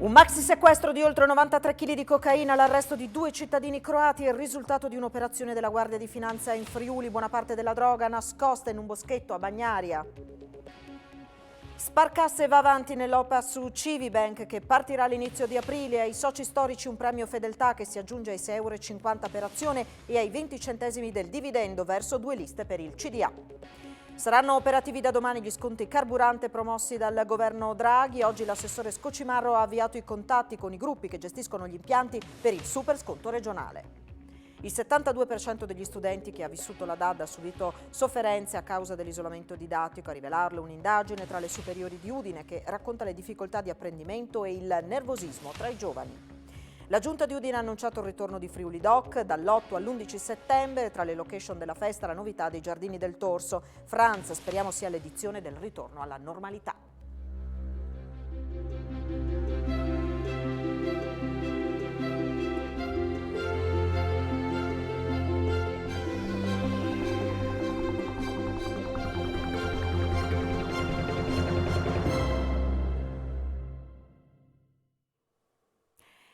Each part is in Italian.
Un maxi sequestro di oltre 93 kg di cocaina, l'arresto di 2 cittadini croati è il risultato di un'operazione della Guardia di Finanza in Friuli. Buona parte della droga nascosta in un boschetto a Bagnaria. Sparcasse va avanti nell'OPA su Civibank che partirà all'inizio di aprile. Ai soci storici un premio fedeltà che si aggiunge ai 6,50 € per azione e ai 20 centesimi del dividendo verso 2 liste per il CDA. Saranno operativi da domani gli sconti carburante promossi dal governo Draghi. Oggi l'assessore Scocimarro ha avviato i contatti con i gruppi che gestiscono gli impianti per il super sconto regionale. Il 72% degli studenti che ha vissuto la DAD ha subito sofferenze a causa dell'isolamento didattico. A rivelarlo un'indagine tra le superiori di Udine che racconta le difficoltà di apprendimento e il nervosismo tra i giovani. La Giunta di Udine ha annunciato il ritorno di Friuli Doc dall'8 all'11 settembre. Tra le location della festa la novità dei Giardini del Torso. Franz, speriamo sia l'edizione del ritorno alla normalità.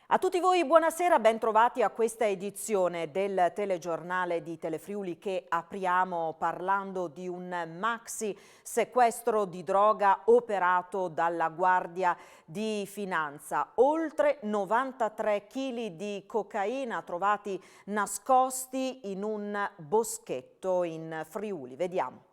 A tutti voi buonasera, ben trovati a questa edizione del telegiornale di Telefriuli che apriamo parlando di un maxi sequestro di droga operato dalla Guardia di Finanza. Oltre 93 kg di cocaina trovati nascosti in un boschetto in Friuli. Vediamo.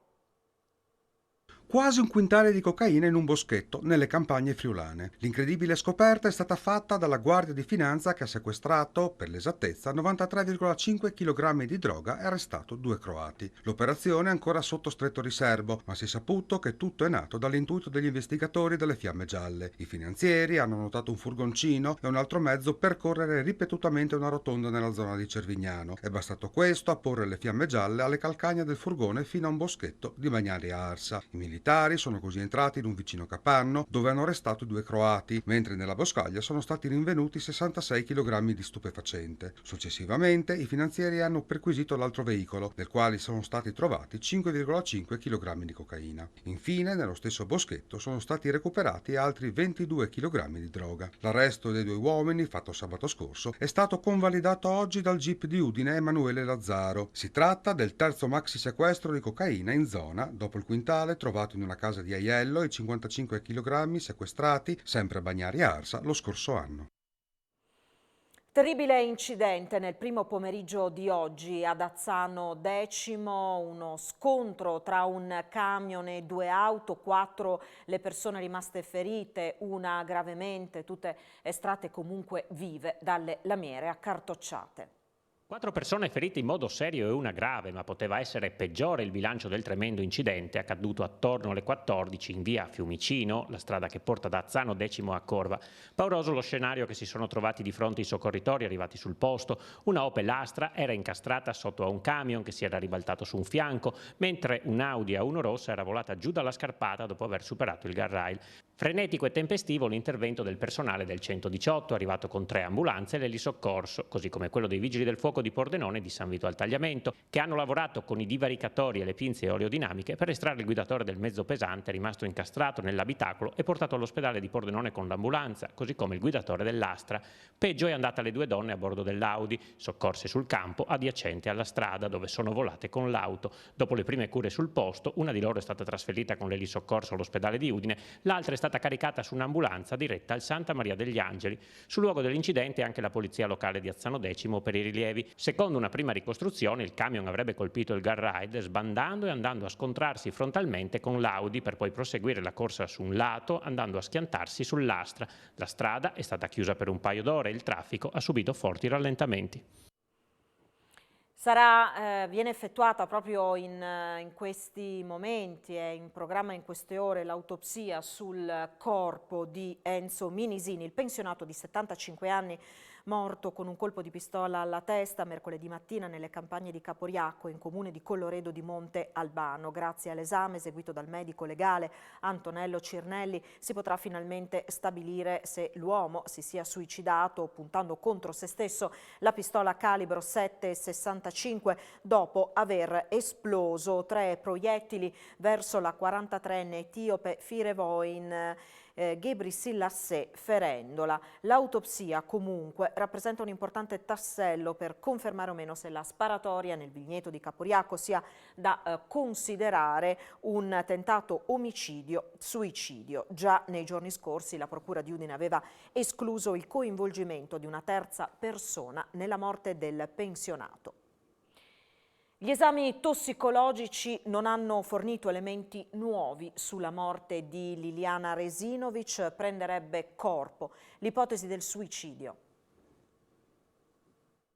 Quasi un quintale di cocaina in un boschetto nelle campagne friulane. L'incredibile scoperta è stata fatta dalla Guardia di Finanza che ha sequestrato, per l'esattezza, 93,5 kg di droga e arrestato 2 croati. L'operazione è ancora sotto stretto riservo, ma si è saputo che tutto è nato dall'intuito degli investigatori delle Fiamme Gialle. I finanzieri hanno notato un furgoncino e un altro mezzo percorrere ripetutamente una rotonda nella zona di Cervignano. È bastato questo a porre le Fiamme Gialle alle calcagna del furgone fino a un boschetto di Bagnaria Arsa. I militari sono così entrati in un vicino capanno dove hanno arrestato 2 croati, mentre nella boscaglia sono stati rinvenuti 66 kg di stupefacente. Successivamente i finanzieri hanno perquisito l'altro veicolo, nel quale sono stati trovati 5,5 kg di cocaina. Infine, nello stesso boschetto sono stati recuperati altri 22 kg di droga. L'arresto dei 2 uomini, fatto sabato scorso, è stato convalidato oggi dal GIP di Udine Emanuele Lazzaro. Si tratta del terzo maxi sequestro di cocaina in zona, dopo il quintale trovato in una casa di Aiello e 55 kg sequestrati, sempre a Bagnari Arsa, lo scorso anno. Terribile incidente nel primo pomeriggio di oggi ad Azzano Decimo, uno scontro tra un camion e 2 auto, 4 le persone rimaste ferite, una gravemente, tutte estratte comunque vive dalle lamiere accartocciate. 4 persone ferite in modo serio e una grave, ma poteva essere peggiore il bilancio del tremendo incidente accaduto attorno alle 14 in via Fiumicino, la strada che porta da Azzano Decimo a Corva. Pauroso lo scenario che si sono trovati di fronte i soccorritori arrivati sul posto. Una Opel Astra era incastrata sotto a un camion che si era ribaltato su un fianco, mentre un Audi A1 rossa era volata giù dalla scarpata dopo aver superato il guardrail. Frenetico e tempestivo l'intervento del personale del 118, arrivato con 3 ambulanze e l'elisoccorso, così come quello dei vigili del fuoco di Pordenone e di San Vito al Tagliamento, che hanno lavorato con i divaricatori e le pinze oleodinamiche per estrarre il guidatore del mezzo pesante rimasto incastrato nell'abitacolo e portato all'ospedale di Pordenone con l'ambulanza, così come il guidatore dell'Astra. Peggio è andata alle 2 donne a bordo dell'Audi, soccorse sul campo adiacente alla strada, dove sono volate con l'auto. Dopo le prime cure sul posto, una di loro è stata trasferita con l'elisoccorso all'ospedale di Udine, l'altra è stata caricata su un'ambulanza diretta al Santa Maria degli Angeli. Sul luogo dell'incidente anche la polizia locale di Azzano Decimo per i rilievi. Secondo una prima ricostruzione, il camion avrebbe colpito il guardrail sbandando e andando a scontrarsi frontalmente con l'Audi per poi proseguire la corsa su un lato andando a schiantarsi sull'Astra. La strada è stata chiusa per un paio d'ore e il traffico ha subito forti rallentamenti. Viene effettuata proprio in questi momenti, è in programma in queste ore l'autopsia sul corpo di Enzo Minisini, il pensionato di 75 anni morto con un colpo di pistola alla testa mercoledì mattina nelle campagne di Caporiacco in comune di Colloredo di Monte Albano. Grazie all'esame eseguito dal medico legale Antonello Cirnelli si potrà finalmente stabilire se l'uomo si sia suicidato puntando contro se stesso la pistola calibro 7,65 dopo aver esploso 3 proiettili verso la 43enne etiope Firevoin Ghebri Sillassè ferendola. L'autopsia comunque rappresenta un importante tassello per confermare o meno se la sparatoria nel vigneto di Caporiaco sia da considerare un tentato omicidio-suicidio. Già nei giorni scorsi la Procura di Udine aveva escluso il coinvolgimento di una terza persona nella morte del pensionato. Gli esami tossicologici non hanno fornito elementi nuovi sulla morte di Liliana Resinovic, prenderebbe corpo l'ipotesi del suicidio.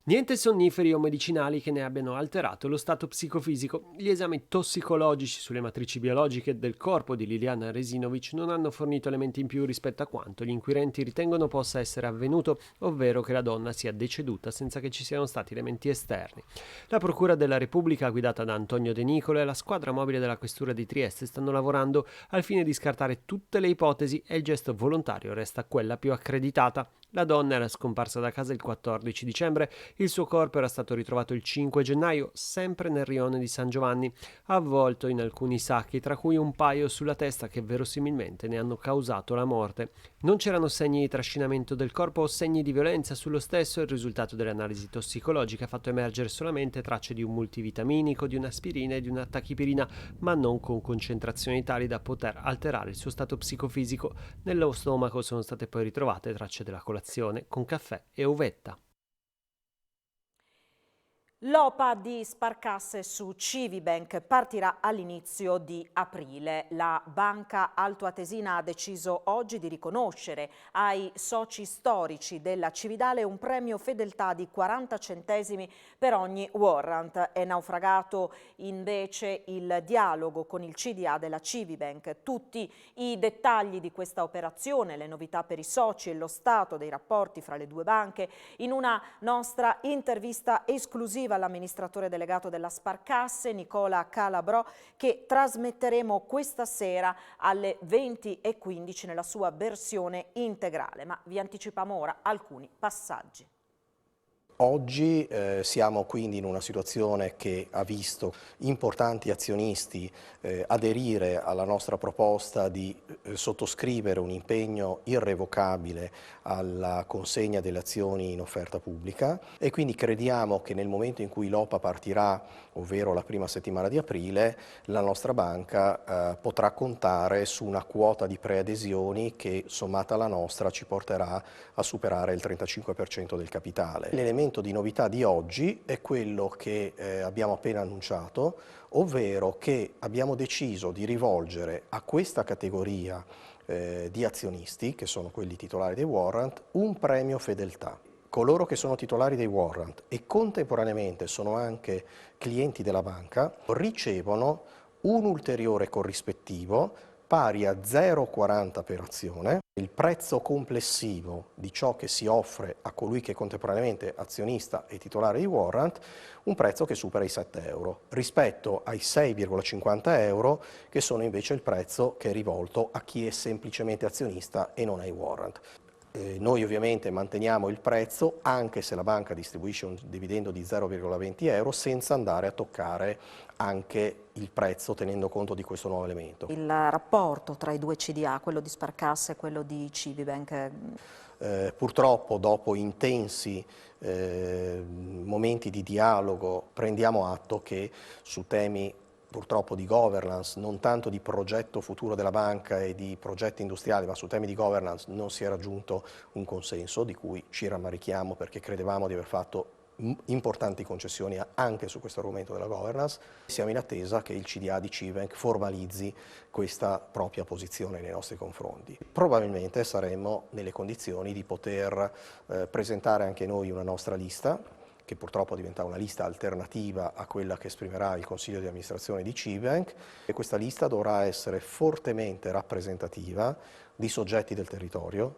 Niente sonniferi o medicinali che ne abbiano alterato lo stato psicofisico. Gli esami tossicologici sulle matrici biologiche del corpo di Liliana Resinovic non hanno fornito elementi in più rispetto a quanto gli inquirenti ritengono possa essere avvenuto, ovvero che la donna sia deceduta senza che ci siano stati elementi esterni. La Procura della Repubblica, guidata da Antonio De Nicolo, e la squadra mobile della Questura di Trieste stanno lavorando al fine di scartare tutte le ipotesi e il gesto volontario resta quella più accreditata. La donna era scomparsa da casa il 14 dicembre, il suo corpo era stato ritrovato il 5 gennaio, sempre nel rione di San Giovanni, avvolto in alcuni sacchi, tra cui un paio sulla testa che verosimilmente ne hanno causato la morte. Non c'erano segni di trascinamento del corpo o segni di violenza sullo stesso, il risultato dell'analisi tossicologica ha fatto emergere solamente tracce di un multivitaminico, di un'aspirina e di una tachipirina, ma non con concentrazioni tali da poter alterare il suo stato psicofisico. Nello stomaco sono state poi ritrovate tracce della colazione con caffè e uvetta. L'OPA di Sparcasse su Civibank partirà all'inizio di aprile. La banca altoatesina ha deciso oggi di riconoscere ai soci storici della Cividale un premio fedeltà di 40 centesimi per ogni warrant. È naufragato invece il dialogo con il CDA della Civibank. Tutti i dettagli di questa operazione, le novità per i soci e lo stato dei rapporti fra le due banche in una nostra intervista esclusiva all'amministratore delegato della Sparcasse, Nicola Calabrò, che trasmetteremo questa sera alle 20:15 nella sua versione integrale. Ma vi anticipiamo ora alcuni passaggi. Oggi siamo quindi in una situazione che ha visto importanti azionisti aderire alla nostra proposta di sottoscrivere un impegno irrevocabile alla consegna delle azioni in offerta pubblica e quindi crediamo che nel momento in cui l'OPA partirà, ovvero la prima settimana di aprile, la nostra banca potrà contare su una quota di preadesioni che sommata alla nostra ci porterà a superare il 35% del capitale. L'elemento di novità di oggi è quello che abbiamo appena annunciato, ovvero che abbiamo deciso di rivolgere a questa categoria di azionisti, che sono quelli titolari dei warrant, un premio fedeltà. Coloro che sono titolari dei warrant e contemporaneamente sono anche clienti della banca ricevono un ulteriore corrispettivo pari a 0,40 per azione. Il prezzo complessivo di ciò che si offre a colui che è contemporaneamente azionista e titolare di warrant, un prezzo che supera i 7 euro, rispetto ai 6,50 euro che sono invece il prezzo che è rivolto a chi è semplicemente azionista e non ai warrant. Noi ovviamente manteniamo il prezzo anche se la banca distribuisce un dividendo di 0,20 euro senza andare a toccare anche il prezzo tenendo conto di questo nuovo elemento. Il rapporto tra i due CDA, quello di Sparcasse e quello di Civibank? Purtroppo dopo intensi momenti di dialogo prendiamo atto che su temi purtroppo di governance, non tanto di progetto futuro della banca e di progetti industriali, ma su temi di governance non si è raggiunto un consenso di cui ci rammarichiamo perché credevamo di aver fatto importanti concessioni anche su questo argomento della governance. Siamo in attesa che il CDA di Civibank formalizzi questa propria posizione nei nostri confronti. Probabilmente saremo nelle condizioni di poter presentare anche noi una nostra lista, che purtroppo diventa una lista alternativa a quella che esprimerà il Consiglio di amministrazione di Civibank, e questa lista dovrà essere fortemente rappresentativa di soggetti del territorio.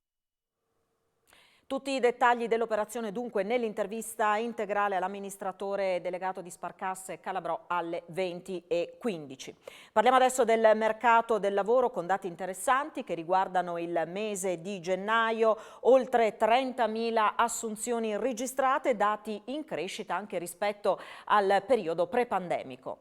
Tutti i dettagli dell'operazione dunque nell'intervista integrale all'amministratore delegato di Sparcasse Calabrò alle 20:15. Parliamo adesso del mercato del lavoro con dati interessanti che riguardano il mese di gennaio, oltre 30.000 assunzioni registrate, dati in crescita anche rispetto al periodo pre-pandemico.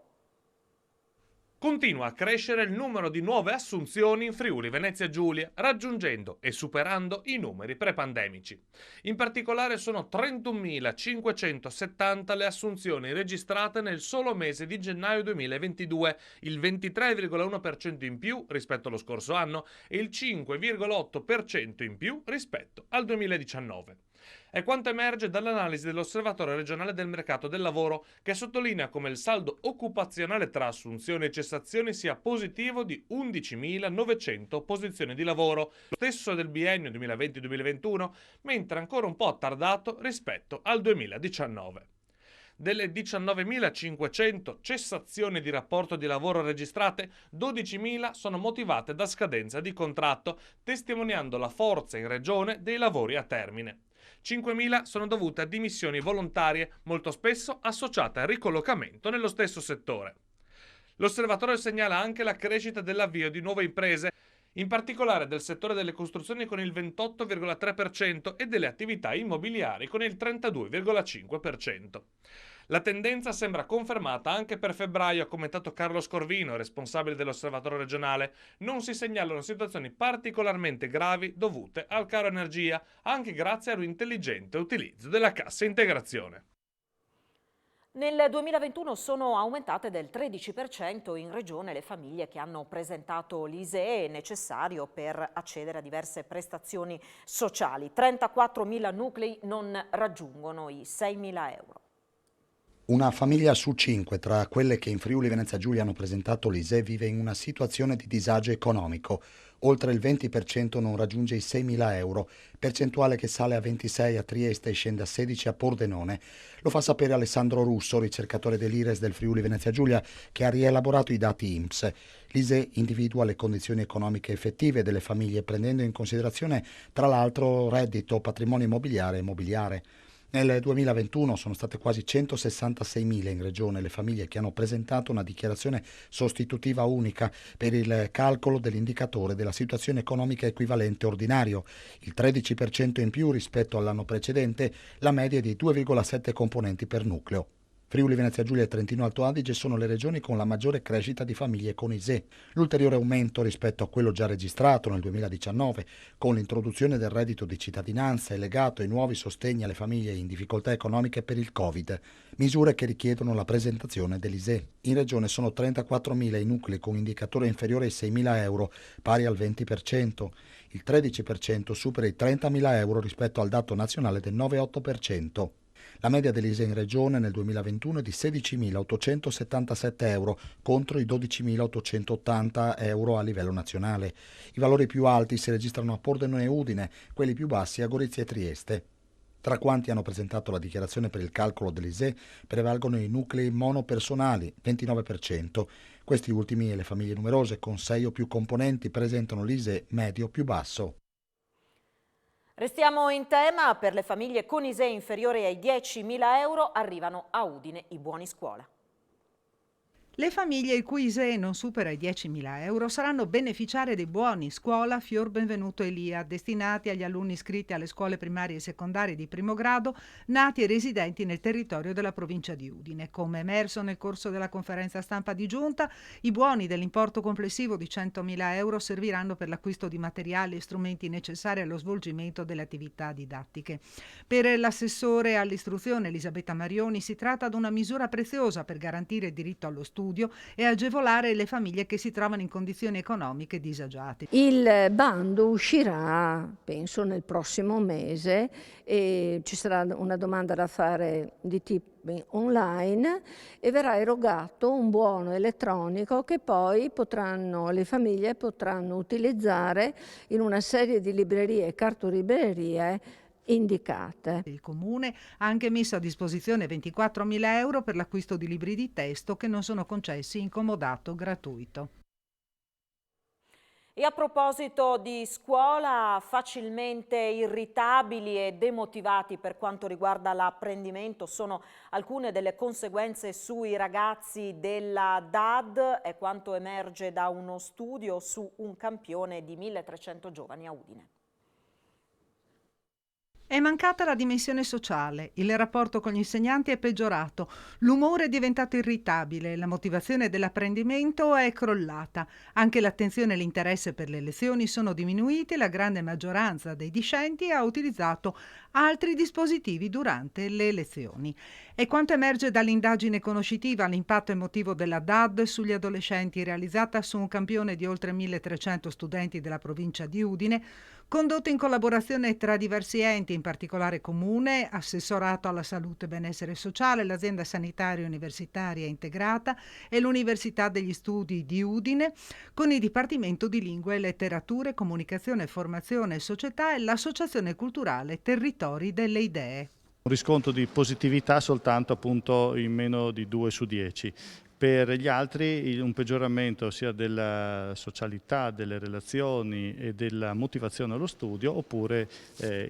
Continua a crescere il numero di nuove assunzioni in Friuli Venezia Giulia, raggiungendo e superando i numeri pre-pandemici. In particolare sono 31.570 le assunzioni registrate nel solo mese di gennaio 2022, il 23,1% in più rispetto allo scorso anno e il 5,8% in più rispetto al 2019. È quanto emerge dall'analisi dell'Osservatorio regionale del mercato del lavoro, che sottolinea come il saldo occupazionale tra assunzioni e cessazioni sia positivo di 11.900 posizioni di lavoro, lo stesso del biennio 2020-2021, mentre ancora un po' attardato rispetto al 2019. Delle 19.500 cessazioni di rapporto di lavoro registrate, 12.000 sono motivate da scadenza di contratto, testimoniando la forza in regione dei lavori a termine. 5.000 sono dovute a dimissioni volontarie, molto spesso associate al ricollocamento nello stesso settore. L'osservatorio segnala anche la crescita dell'avvio di nuove imprese, in particolare del settore delle costruzioni con il 28,3% e delle attività immobiliari con il 32,5%. La tendenza sembra confermata anche per febbraio, ha commentato Carlo Scorvino, responsabile dell'osservatorio regionale. Non si segnalano situazioni particolarmente gravi dovute al caro energia, anche grazie a un intelligente utilizzo della cassa integrazione. Nel 2021 sono aumentate del 13% in regione le famiglie che hanno presentato l'ISEE necessario per accedere a diverse prestazioni sociali. 34.000 nuclei non raggiungono i 6.000 euro. Una famiglia su 5 tra quelle che in Friuli Venezia Giulia hanno presentato l'ISEE vive in una situazione di disagio economico. Oltre il 20% non raggiunge i 6.000 euro, percentuale che sale a 26 a Trieste e scende a 16 a Pordenone. Lo fa sapere Alessandro Russo, ricercatore dell'IRES del Friuli Venezia Giulia, che ha rielaborato i dati INPS. L'ISEE individua le condizioni economiche effettive delle famiglie, prendendo in considerazione tra l'altro reddito, patrimonio immobiliare e mobiliare. Nel 2021 sono state quasi 166.000 in regione le famiglie che hanno presentato una dichiarazione sostitutiva unica per il calcolo dell'indicatore della situazione economica equivalente ordinario, il 13% in più rispetto all'anno precedente, la media è di 2,7 componenti per nucleo. Friuli Venezia Giulia e Trentino Alto Adige sono le regioni con la maggiore crescita di famiglie con ISEE. L'ulteriore aumento rispetto a quello già registrato nel 2019, con l'introduzione del reddito di cittadinanza, è legato ai nuovi sostegni alle famiglie in difficoltà economiche per il Covid, misure che richiedono la presentazione dell'ISEE. In regione sono 34.000 i nuclei con indicatore inferiore ai 6.000 euro, pari al 20%. Il 13% supera i 30.000 euro rispetto al dato nazionale del 9,8%. La media dell'ISEE in regione nel 2021 è di 16.877 euro contro i 12.880 euro a livello nazionale. I valori più alti si registrano a Pordenone e Udine, quelli più bassi a Gorizia e Trieste. Tra quanti hanno presentato la dichiarazione per il calcolo dell'ISEE prevalgono i nuclei monopersonali, 29%. Questi ultimi e le famiglie numerose con 6 o più componenti presentano l'ISEE medio più basso. Restiamo in tema. Per le famiglie con ISEE inferiore ai 10.000 euro arrivano a Udine i buoni scuola. Le famiglie il cui ISEE non supera i 10.000 euro saranno beneficiarie dei buoni scuola Fior Benvenuto Elia, destinati agli alunni iscritti alle scuole primarie e secondarie di primo grado, nati e residenti nel territorio della provincia di Udine. Come emerso nel corso della conferenza stampa di giunta, i buoni dell'importo complessivo di 100.000 euro serviranno per l'acquisto di materiali e strumenti necessari allo svolgimento delle attività didattiche. Per l'assessore all'istruzione Elisabetta Marioni si tratta di una misura preziosa per garantire il diritto allo studio e agevolare le famiglie che si trovano in condizioni economiche disagiate. Il bando uscirà, penso, nel prossimo mese e ci sarà una domanda da fare di tipo online e verrà erogato un buono elettronico che poi le famiglie potranno utilizzare in una serie di librerie e cartolibrerie indicate. Il Comune ha anche messo a disposizione 24.000 euro per l'acquisto di libri di testo che non sono concessi in comodato gratuito. E a proposito di scuola, facilmente irritabili e demotivati per quanto riguarda l'apprendimento sono alcune delle conseguenze sui ragazzi della DAD, è quanto emerge da uno studio su un campione di 1.300 giovani a Udine. È mancata la dimensione sociale, il rapporto con gli insegnanti è peggiorato, l'umore è diventato irritabile, la motivazione dell'apprendimento è crollata, anche l'attenzione e l'interesse per le lezioni sono diminuiti e la grande maggioranza dei discenti ha utilizzato altri dispositivi durante le lezioni. E quanto emerge dall'indagine conoscitiva l'impatto emotivo della DAD sugli adolescenti realizzata su un campione di oltre 1300 studenti della provincia di Udine, condotto in collaborazione tra diversi enti, in particolare Comune, Assessorato alla Salute e Benessere Sociale, l'Azienda Sanitaria Universitaria Integrata e l'Università degli Studi di Udine, con il Dipartimento di Lingue e Letterature, Comunicazione, Formazione e Società e l'Associazione Culturale Territori delle Idee. Un riscontro di positività soltanto appunto in meno di 2 su 10. Per gli altri un peggioramento sia della socialità, delle relazioni e della motivazione allo studio, oppure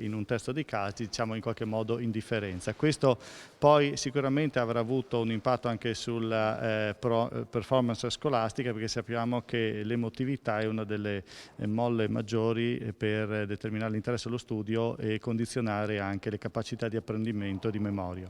in un terzo dei casi diciamo in qualche modo indifferenza. Questo poi sicuramente avrà avuto un impatto anche sulla performance scolastica, perché sappiamo che l'emotività è una delle molle maggiori per determinare l'interesse allo studio e condizionare anche le capacità di apprendimento e di memoria.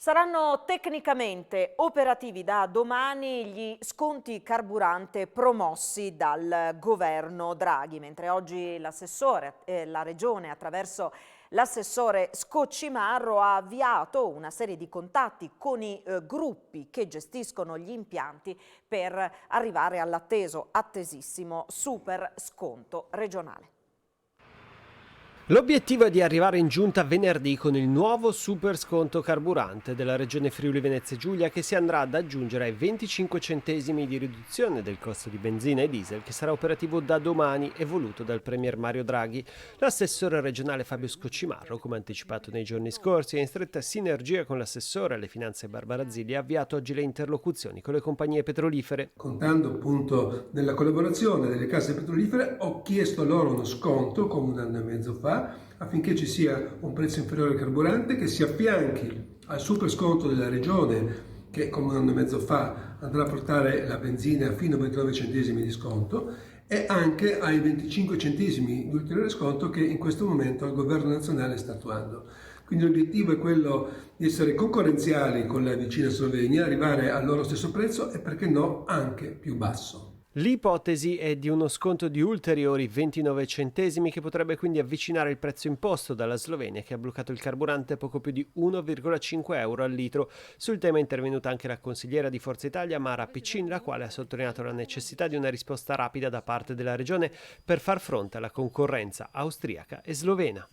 Saranno tecnicamente operativi da domani gli sconti carburante promossi dal governo Draghi, mentre oggi l'assessore e la Regione, attraverso l'assessore Scoccimarro, ha avviato una serie di contatti con i gruppi che gestiscono gli impianti per arrivare attesissimo super sconto regionale. L'obiettivo è di arrivare in giunta venerdì con il nuovo super sconto carburante della Regione Friuli Venezia Giulia, che si andrà ad aggiungere ai 25 centesimi di riduzione del costo di benzina e diesel, che sarà operativo da domani e voluto dal Premier Mario Draghi. L'assessore regionale Fabio Scoccimarro, come anticipato nei giorni scorsi e in stretta sinergia con l'assessore alle finanze Barbara Zilli, ha avviato oggi le interlocuzioni con le compagnie petrolifere. Contando appunto nella collaborazione delle case petrolifere, ho chiesto loro uno sconto come 1 anno e mezzo fa, affinché ci sia un prezzo inferiore al carburante che si affianchi al super sconto della regione, che come 1 anno e mezzo fa andrà a portare la benzina fino a 29 centesimi di sconto, e anche ai 25 centesimi di ulteriore sconto che in questo momento il governo nazionale sta attuando. Quindi l'obiettivo è quello di essere concorrenziali con la vicina Slovenia, arrivare al loro stesso prezzo e, perché no, anche più basso. L'ipotesi è di uno sconto di ulteriori 29 centesimi, che potrebbe quindi avvicinare il prezzo imposto dalla Slovenia, che ha bloccato il carburante a poco più di 1,5 euro al litro. Sul tema è intervenuta anche la consigliera di Forza Italia Mara Piccin, la quale ha sottolineato la necessità di una risposta rapida da parte della regione per far fronte alla concorrenza austriaca e slovena.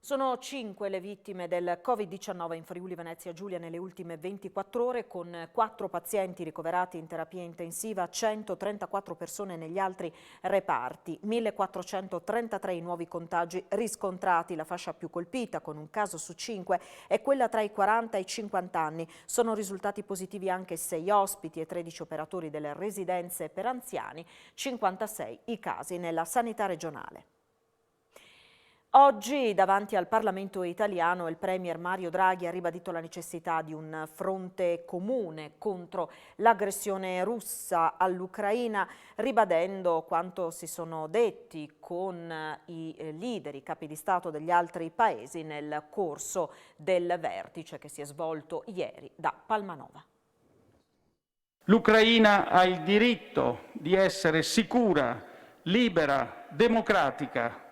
Sono 5 le vittime del Covid-19 in Friuli Venezia Giulia nelle ultime 24 ore, con 4 pazienti ricoverati in terapia intensiva, 134 persone negli altri reparti, 1433 i nuovi contagi riscontrati. La fascia più colpita, con un caso su 5, è quella tra i 40 e i 50 anni. Sono risultati positivi anche 6 ospiti e 13 operatori delle residenze per anziani, 56 i casi nella sanità regionale. Oggi davanti al Parlamento italiano il Premier Mario Draghi ha ribadito la necessità di un fronte comune contro l'aggressione russa all'Ucraina, ribadendo quanto si sono detti con i leader, i capi di Stato degli altri paesi nel corso del vertice che si è svolto ieri da Palmanova. L'Ucraina ha il diritto di essere sicura, libera, democratica.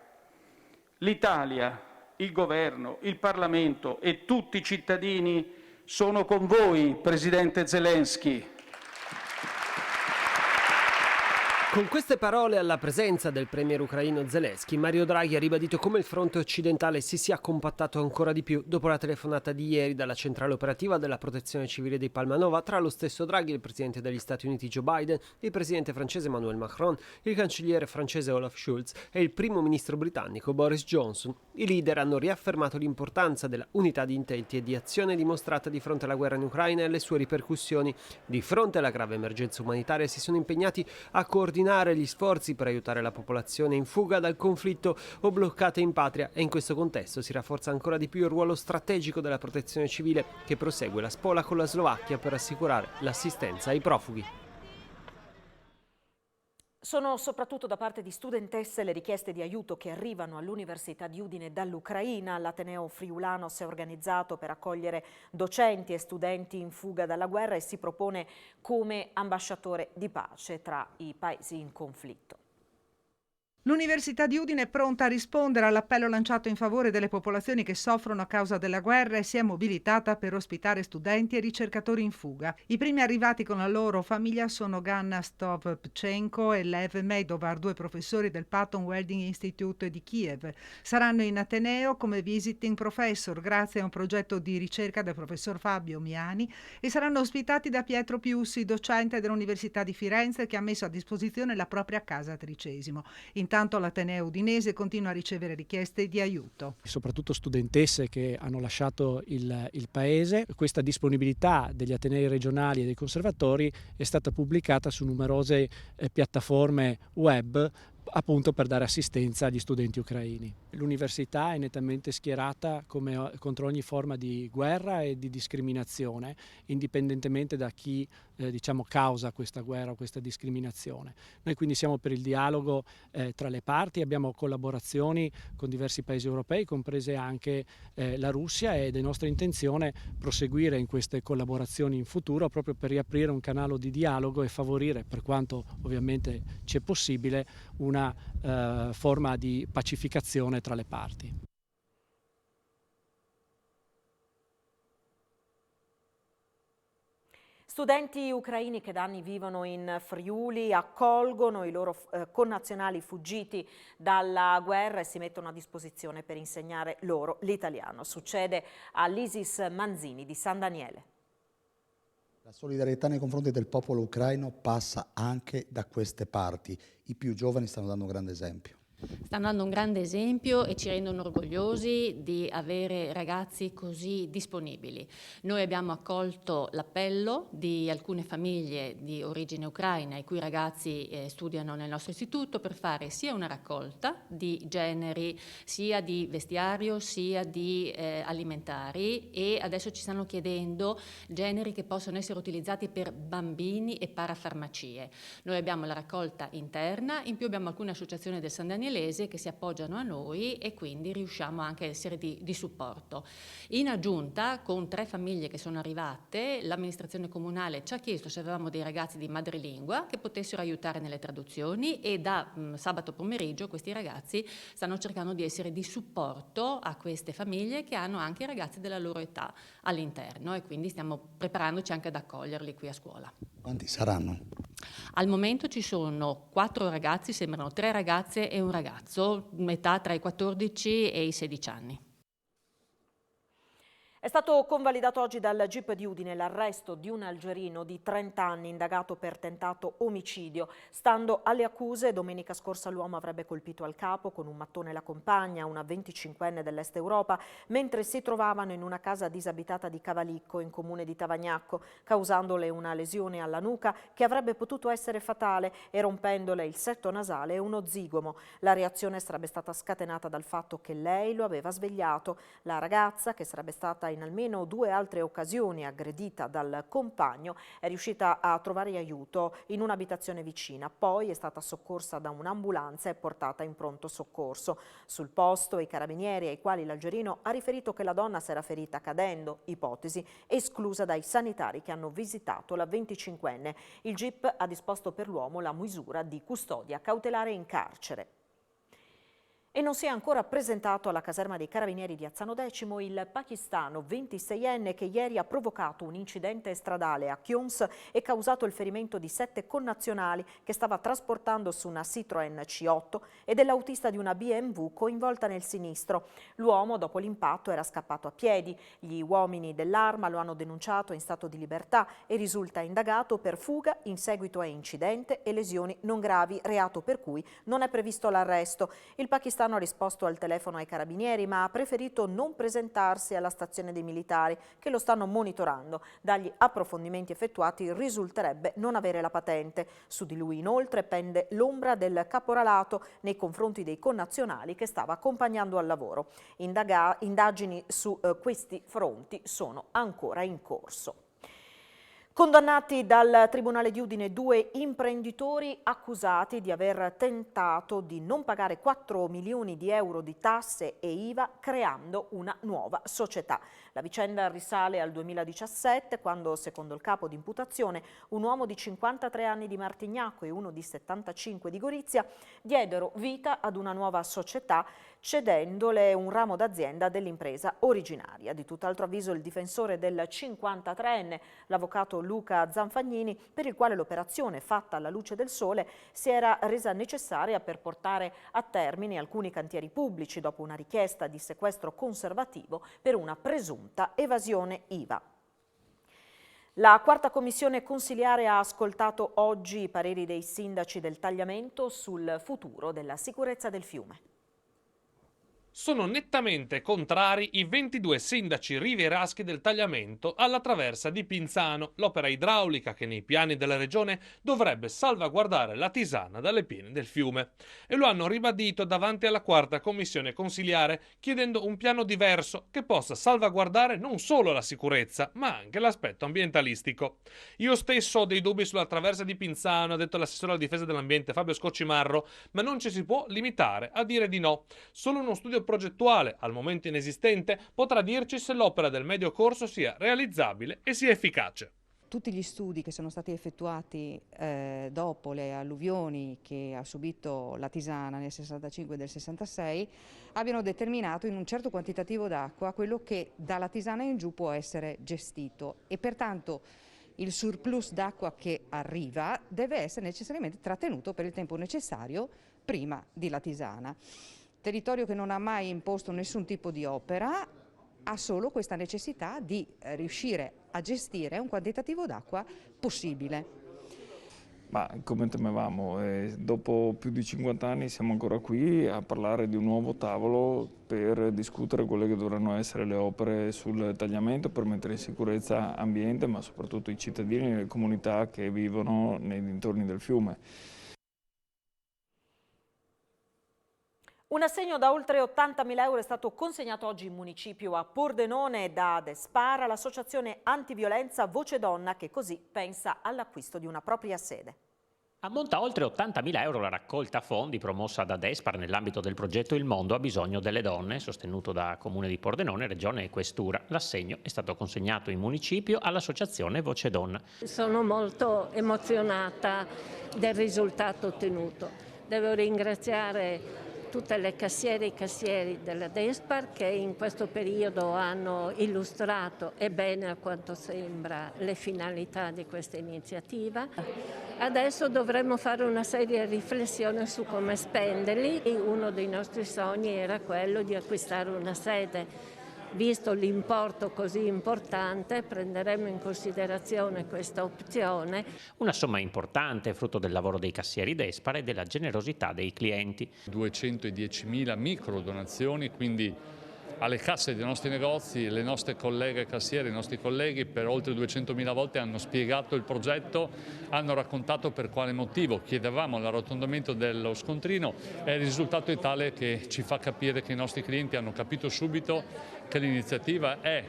L'Italia, il governo, il Parlamento e tutti i cittadini sono con voi, Presidente Zelensky. Con queste parole, alla presenza del premier ucraino Zelensky, Mario Draghi ha ribadito come il fronte occidentale si sia compattato ancora di più dopo la telefonata di ieri dalla centrale operativa della protezione civile di Palmanova tra lo stesso Draghi, il presidente degli Stati Uniti Joe Biden, il presidente francese Emmanuel Macron, il cancelliere francese Olaf Scholz e il primo ministro britannico Boris Johnson. I leader hanno riaffermato l'importanza della unità di intenti e di azione dimostrata di fronte alla guerra in Ucraina e alle sue ripercussioni. Di fronte alla grave emergenza umanitaria si sono impegnati a coordinare gli sforzi per aiutare la popolazione in fuga dal conflitto o bloccata in patria, e in questo contesto si rafforza ancora di più il ruolo strategico della protezione civile, che prosegue la spola con la Slovacchia per assicurare l'assistenza ai profughi. Sono soprattutto da parte di studentesse le richieste di aiuto che arrivano all'Università di Udine dall'Ucraina. L'Ateneo Friulano si è organizzato per accogliere docenti e studenti in fuga dalla guerra e si propone come ambasciatore di pace tra i paesi in conflitto. L'Università di Udine è pronta a rispondere all'appello lanciato in favore delle popolazioni che soffrono a causa della guerra e si è mobilitata per ospitare studenti e ricercatori in fuga. I primi arrivati con la loro famiglia sono Ganna Stovpchenko e Lev Medovar, 2 professori del Patton Welding Institute di Kiev. Saranno in Ateneo come visiting professor grazie a un progetto di ricerca del professor Fabio Miani e saranno ospitati da Pietro Piussi, docente dell'Università di Firenze, che ha messo a disposizione la propria casa a Tricesimo. Intanto l'Ateneo udinese continua a ricevere richieste di aiuto. Soprattutto studentesse che hanno lasciato il paese. Questa disponibilità degli atenei regionali e dei conservatori è stata pubblicata su numerose piattaforme web, appunto per dare assistenza agli studenti ucraini. L'università è nettamente schierata contro ogni forma di guerra e di discriminazione, indipendentemente da chi causa questa guerra o questa discriminazione. Noi quindi siamo per il dialogo tra le parti, abbiamo collaborazioni con diversi paesi europei, comprese anche la Russia, ed è nostra intenzione proseguire in queste collaborazioni in futuro proprio per riaprire un canale di dialogo e favorire, per quanto ovviamente ci è possibile, una forma di pacificazione tra le parti. Studenti ucraini che da anni vivono in Friuli accolgono i loro connazionali fuggiti dalla guerra e si mettono a disposizione per insegnare loro l'italiano. Succede all'Isis Manzini di San Daniele. La solidarietà nei confronti del popolo ucraino passa anche da queste parti. I più giovani stanno dando un grande esempio. Stanno dando un grande esempio e ci rendono orgogliosi di avere ragazzi così disponibili. Noi abbiamo accolto l'appello di alcune famiglie di origine ucraina i cui ragazzi studiano nel nostro istituto per fare sia una raccolta di generi, sia di vestiario, sia di alimentari, e adesso ci stanno chiedendo generi che possono essere utilizzati per bambini e parafarmacie. Noi abbiamo la raccolta interna, in più abbiamo alcune associazioni del San Daniele che si appoggiano a noi e quindi riusciamo anche a essere di supporto. In aggiunta, con 3 famiglie che sono arrivate, l'amministrazione comunale ci ha chiesto se avevamo dei ragazzi di madrelingua che potessero aiutare nelle traduzioni, e da sabato pomeriggio questi ragazzi stanno cercando di essere di supporto a queste famiglie che hanno anche ragazzi della loro età all'interno, e quindi stiamo preparandoci anche ad accoglierli qui a scuola. Quanti saranno? Al momento ci sono 4 ragazzi, sembrano 3 ragazze e un ragazzo, metà tra i 14 e i 16 anni. È stato convalidato oggi dal GIP di Udine l'arresto di un algerino di 30 anni indagato per tentato omicidio. Stando alle accuse, domenica scorsa l'uomo avrebbe colpito al capo con un mattone la compagna, una 25enne dell'Est Europa, mentre si trovavano in una casa disabitata di Cavalicco, in comune di Tavagnacco, causandole una lesione alla nuca che avrebbe potuto essere fatale e rompendole il setto nasale e uno zigomo. La reazione sarebbe stata scatenata dal fatto che lei lo aveva svegliato. La ragazza, che sarebbe stata in almeno 2 altre occasioni aggredita dal compagno, è riuscita a trovare aiuto in un'abitazione vicina. Poi è stata soccorsa da un'ambulanza e portata in pronto soccorso. Sul posto i carabinieri, ai quali l'algerino ha riferito che la donna si era ferita cadendo, ipotesi esclusa dai sanitari che hanno visitato la 25enne. Il GIP ha disposto per l'uomo la misura di custodia cautelare in carcere. E non si è ancora presentato alla caserma dei Carabinieri di Azzano Decimo il pakistano 26enne che ieri ha provocato un incidente stradale a Chions e causato il ferimento di 7 connazionali che stava trasportando su una Citroën C8 e dell'autista di una BMW coinvolta nel sinistro. L'uomo dopo l'impatto era scappato a piedi. Gli uomini dell'Arma lo hanno denunciato in stato di libertà e risulta indagato per fuga in seguito a incidente e lesioni non gravi, reato per cui non è previsto l'arresto. Il pakistano ha risposto al telefono ai carabinieri, ma ha preferito non presentarsi alla stazione dei militari che lo stanno monitorando. Dagli approfondimenti effettuati risulterebbe non avere la patente. Su di lui inoltre pende l'ombra del caporalato nei confronti dei connazionali che stava accompagnando al lavoro. Indagini su questi fronti sono ancora in corso. Condannati dal Tribunale di Udine 2 imprenditori accusati di aver tentato di non pagare 4 milioni di euro di tasse e IVA creando una nuova società. La vicenda risale al 2017 quando, secondo il capo di imputazione, un uomo di 53 anni di Martignacco e uno di 75 di Gorizia diedero vita ad una nuova società cedendole un ramo d'azienda dell'impresa originaria. Di tutt'altro avviso il difensore del 53enne, l'avvocato Luca Zanfagnini, per il quale l'operazione fatta alla luce del sole si era resa necessaria per portare a termine alcuni cantieri pubblici dopo una richiesta di sequestro conservativo per una presunta evasione IVA. La quarta commissione consiliare ha ascoltato oggi i pareri dei sindaci del Tagliamento sul futuro della sicurezza del fiume. Sono nettamente contrari i 22 sindaci rivieraschi del Tagliamento alla traversa di Pinzano, l'opera idraulica che nei piani della regione dovrebbe salvaguardare la Tisana dalle piene del fiume. E lo hanno ribadito davanti alla quarta commissione consiliare, chiedendo un piano diverso che possa salvaguardare non solo la sicurezza, ma anche l'aspetto ambientalistico. Io stesso ho dei dubbi sulla traversa di Pinzano, ha detto l'assessore alla difesa dell'ambiente Fabio Scoccimarro, ma non ci si può limitare a dire di no. Solo uno studio progettuale, al momento inesistente, potrà dirci se l'opera del medio corso sia realizzabile e sia efficace. Tutti gli studi che sono stati effettuati dopo le alluvioni che ha subito la Tisana nel 65 e del 66 abbiano determinato in un certo quantitativo d'acqua quello che dalla Tisana in giù può essere gestito e pertanto il surplus d'acqua che arriva deve essere necessariamente trattenuto per il tempo necessario prima di la Tisana. Territorio che non ha mai imposto nessun tipo di opera, ha solo questa necessità di riuscire a gestire un quantitativo d'acqua possibile. Ma come temevamo, dopo più di 50 anni siamo ancora qui a parlare di un nuovo tavolo per discutere quelle che dovranno essere le opere sul Tagliamento per mettere in sicurezza ambiente, ma soprattutto i cittadini e le comunità che vivono nei dintorni del fiume. Un assegno da oltre 80.000 euro è stato consegnato oggi in municipio a Pordenone da Adespara, l'associazione antiviolenza Voce Donna, che così pensa all'acquisto di una propria sede. Ammonta a oltre 80.000 euro la raccolta fondi promossa da Adespara nell'ambito del progetto Il Mondo ha bisogno delle donne, sostenuto da Comune di Pordenone, Regione e Questura. L'assegno è stato consegnato in municipio all'associazione Voce Donna. Sono molto emozionata del risultato ottenuto. Devo ringraziare tutte le cassiere e cassieri della Despar che in questo periodo hanno illustrato e bene a quanto sembra le finalità di questa iniziativa. Adesso dovremmo fare una seria riflessione su come spenderli. Uno dei nostri sogni era quello di acquistare una sede. Visto l'importo così importante, prenderemo in considerazione questa opzione. Una somma importante, frutto del lavoro dei cassieri Despara e della generosità dei clienti. 210.000 micro donazioni, quindi alle casse dei nostri negozi, le nostre colleghe cassiere, i nostri colleghi per oltre 200.000 volte hanno spiegato il progetto, hanno raccontato per quale motivo chiedevamo l'arrotondamento dello scontrino e il risultato è tale che ci fa capire che i nostri clienti hanno capito subito che l'iniziativa è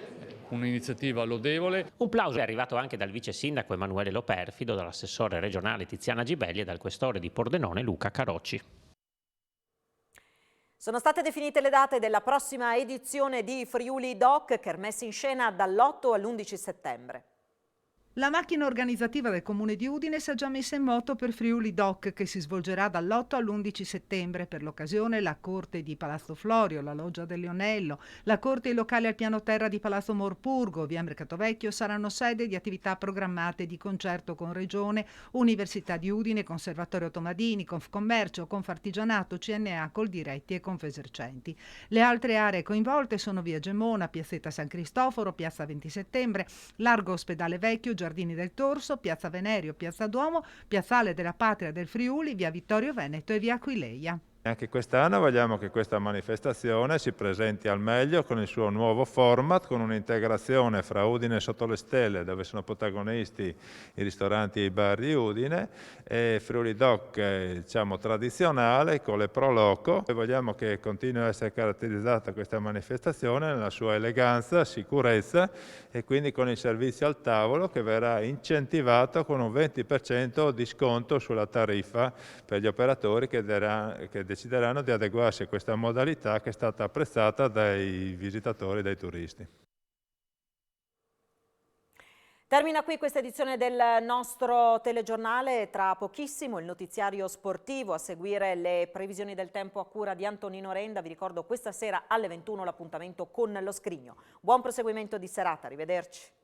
un'iniziativa lodevole. Un plauso è arrivato anche dal vice sindaco Emanuele Loperfido, dall'assessore regionale Tiziana Gibelli e dal questore di Pordenone Luca Carocci. Sono state definite le date della prossima edizione di Friuli Doc, kermesse in scena dall'8 all'11 settembre. La macchina organizzativa del Comune di Udine si è già messa in moto per Friuli Doc, che si svolgerà dall'8 all'11 settembre. Per l'occasione la Corte di Palazzo Florio, la Loggia del Leonello, la Corte e i locali al piano terra di Palazzo Morpurgo, via Mercatovecchio saranno sede di attività programmate di concerto con Regione, Università di Udine, Conservatorio Tomadini, Confcommercio, Confartigianato, CNA, Coldiretti e Confesercenti. Le altre aree coinvolte sono via Gemona, piazzetta San Cristoforo, piazza 20 settembre, Largo Ospedale Vecchio, Giardini del Torso, piazza Venerio, piazza Duomo, piazzale della Patria del Friuli, via Vittorio Veneto e via Aquileia. Anche quest'anno vogliamo che questa manifestazione si presenti al meglio con il suo nuovo format, con un'integrazione fra Udine sotto le stelle, dove sono protagonisti i ristoranti e i bar di Udine, e Friuli Doc, diciamo, tradizionale, con le Pro Loco. E vogliamo che continui a essere caratterizzata questa manifestazione nella sua eleganza, sicurezza e quindi con il servizio al tavolo che verrà incentivato con un 20% di sconto sulla tariffa per gli operatori che decideranno di adeguarsi a questa modalità che è stata apprezzata dai visitatori e dai turisti. Termina qui questa edizione del nostro telegiornale. Tra pochissimo il notiziario sportivo, a seguire le previsioni del tempo a cura di Antonino Renda. Vi ricordo questa sera alle 21 l'appuntamento con lo Scrigno. Buon proseguimento di serata, arrivederci.